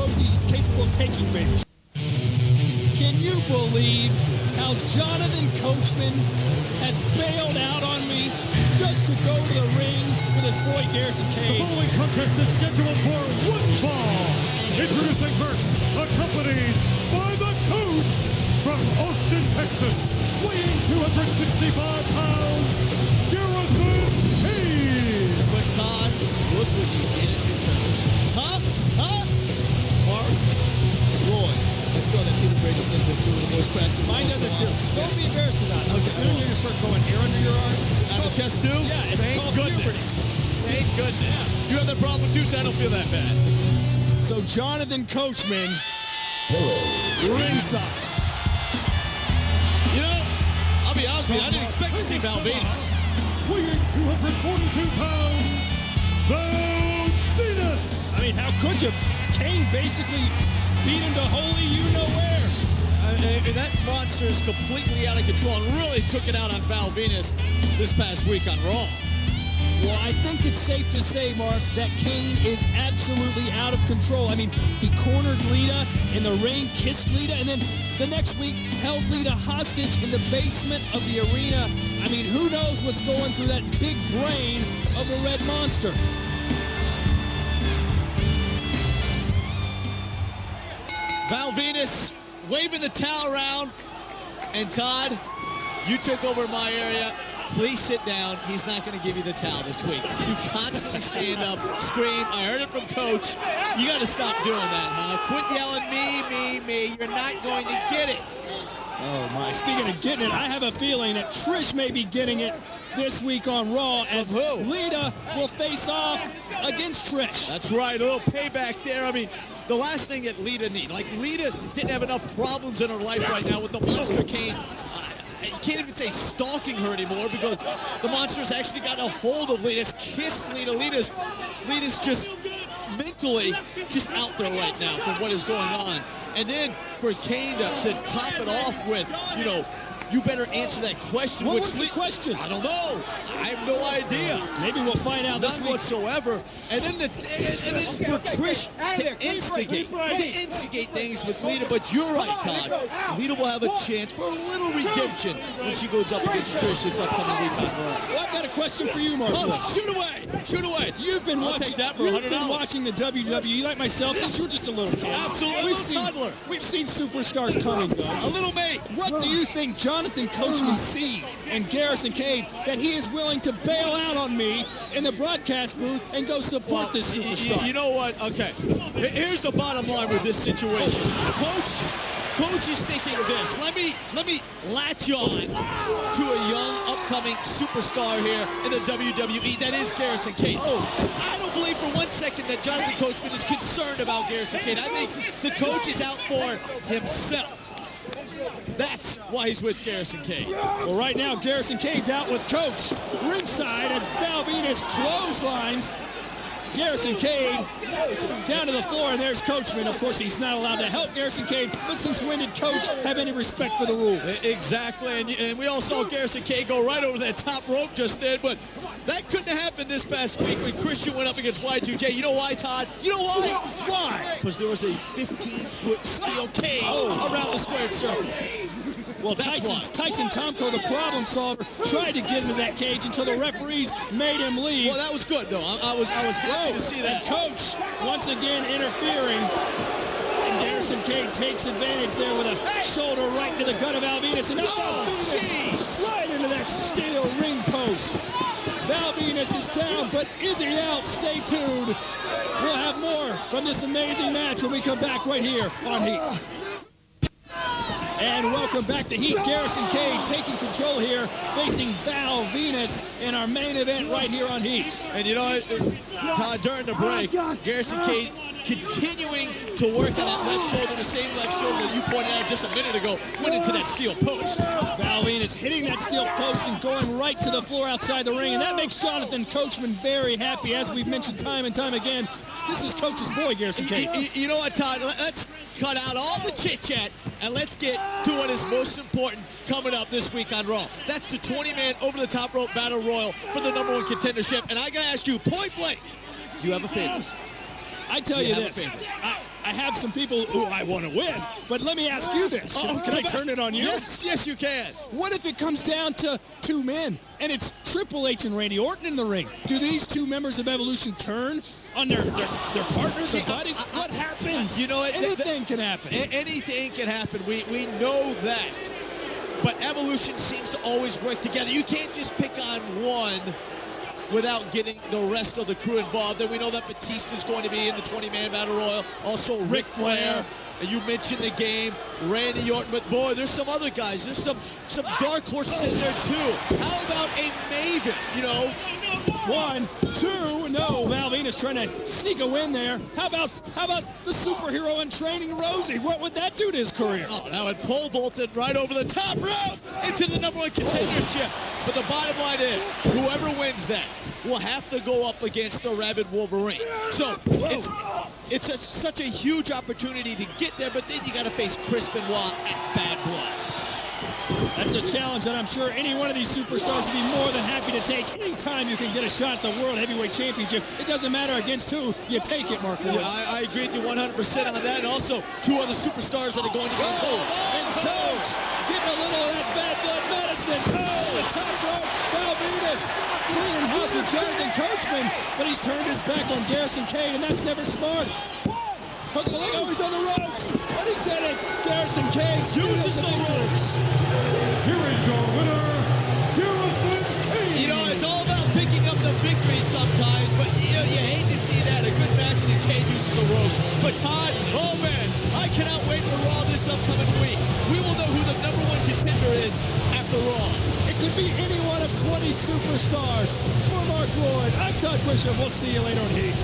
proves he's capable of taking Venis. Can you believe how Jonathan Coachman has bailed out on me just to go to the ring with his boy Garrison Cade? The following contest is scheduled for one fall. Introducing first, accompanied by the coach from Austin, Texas, weighing 265 pounds, Garrison, Cade. But Todd, look what you did in return. Mark, Roy. Let's throw that Peter Brady syndrome through the voice cracks. Mine does it too. Don't be embarrassed about it. Okay. Soon you're going to start going hair under your arms. Out of chest too? Yeah, it's Thank called goodness. puberty. Thank goodness. Yeah. You have that problem too, so I don't feel that bad. So Jonathan Coachman, ringside. You know, I'll be honest with you, I didn't expect to see Val Venis. Weighing 242 pounds, Val Venis. I mean, how could you? Cade basically beat him to holy you-know-where. And that monster is completely out of control and really took it out on Val Venis this past week on Raw. Well, I think it's safe to say, Mark, that Cade is absolutely out of control. I mean, he cornered Lita in the ring, kissed Lita, and then the next week held Lita hostage in the basement of the arena. I mean, who knows what's going through that big brain of the Red Monster? Val Venis waving the towel around. And Todd, you took over my area. Please sit down. He's not going to give you the towel this week. You constantly stand up, scream. I heard it from Coach. You got to stop doing that, huh? Quit yelling, me. You're not going to get it. Oh, my. Speaking of getting it, I have a feeling that Trish may be getting it this week on Raw as Lita will face off against Trish. That's right. A little payback there. I mean, the last thing that Lita needs. Like, Lita didn't have enough problems in her life right now with the Monster Cade. You can't even say stalking her anymore because the Monster's actually gotten a hold of Lita's, kissed Lita. Lita's just mentally just out there right now from what is going on. And then for Cade to top it off with, you know, you better answer that question. What was the question? I don't know. I have no idea. Maybe we'll find out this None week. whatsoever. And then for Trish to instigate things with Lita. But you're right, Todd. Lita will have a chance for a little redemption when she goes up against Trish this upcoming week on Raw. Well, I've got a question for you, Mark. Shoot away. Shoot away. You've been watching that for you've $100. been watching the WWE like myself since you were just a little kid. Absolutely. Toddler. We've seen superstars come and go. A little mate. What do you think Jonathan Coachman sees in Garrison Cade that he is willing to bail out on me in the broadcast booth and go support this superstar? You know what? Okay. Here's the bottom line with this situation. Coach is thinking this. Let me latch on to a young, upcoming superstar here in the WWE. That is Garrison Cade. I don't believe for 1 second that Jonathan Coachman is concerned about Garrison Cade. I think the coach is out for himself. That's why he's with Garrison Cade. Well, right now, Garrison Cade's out with Coach. Ringside as Val Venis clotheslines Garrison Cade down to the floor, and there's Coachman. Of course, he's not allowed to help Garrison Cade, but since when did Coach have any respect for the rules? Exactly, and we all saw Garrison Cade go right over that top rope just then, but that couldn't have happened this past week when Christian went up against Y2J. You know why, Todd? You know why? Why? Because there was a 15-foot steel cage around the squared circle. Well, Tyson Tomko, the problem solver, tried to get into that cage until the referees made him leave. Well, that was good, though. I was happy to see that. And Coach, once again, interfering. And Garrison Cade takes advantage there with a shoulder right into the gut of Val Venis. And right into that steel ring post. Val Venis is down, but is he out? Stay tuned. We'll have more from this amazing match when we come back right here on Heat. And welcome back to Heat. Garrison Cade taking control here, facing Val Venis in our main event right here on Heat. And you know, Todd, during the break, Garrison Cade continuing to work on that left shoulder, the same left shoulder that you pointed out just a minute ago, went into that steel post. Val Venis hitting that steel post and going right to the floor outside the ring, and that makes Jonathan Coachman very happy, as we've mentioned time and time again. This is Coach's boy, Garrison Cade. You know what, Todd? Let's cut out all the chit-chat, and let's get to what is most important coming up this week on Raw. That's the 20-man over-the-top rope battle royal for the #1 contendership. And I got to ask you, point blank, do you have a favorite? I tell you this, I I have some people who I want to win, but let me ask you this. Can I turn it on you? Yes, you can. What if it comes down to two men, and it's Triple H and Randy Orton in the ring? Do these two members of Evolution turn on their partners, their buddies? What happens? You know, anything can happen. Anything can happen. We know that. But Evolution seems to always work together. You can't just pick on one without getting the rest of the crew involved. And we know that Batista's going to be in the 20-man Battle Royal. Also, Ric Flair. And you mentioned the game, Randy Orton. But, boy, there's some other guys. There's some dark horses in there, too. How about a Maven, you know? 1, 2, no. Val Venis trying to sneak a win there. How about the superhero in training, Rosie? What would that do to his career? Oh, that would pole vaulted right over the top rope into the #1 contendership. But the bottom line is, whoever wins that will have to go up against the Rabid Wolverine. So it's such a huge opportunity to get there, but then you got to face Chris Benoit at Bad Blood. That's a challenge that I'm sure any one of these superstars would be more than happy to take. Anytime you can get a shot at the World Heavyweight Championship, it doesn't matter against who, you take it, Mark Wood. I agree with you 100% on that. And also, two other superstars that are going to go. And Coach getting a little of that Bad Blood medicine. Oh, the top rope, Val Venis cleaning house with Jonathan Coachman, but he's turned his back on Garrison Cade, and that's never smart. Hook of the leg, oh, he's on the ropes, and he did it. Garrison Cade uses the ropes. Here is your winner, Garrison Cade. You know, it's all about picking up the victory sometimes, but you hate to see that. A good match that Cade uses the ropes. But Todd, oh man, I cannot wait for Raw this upcoming week. We will know who the #1 contender is after Raw. It could be any one of 20 superstars. For Mark Lloyd, I'm Todd Grisham. We'll see you later on Heat.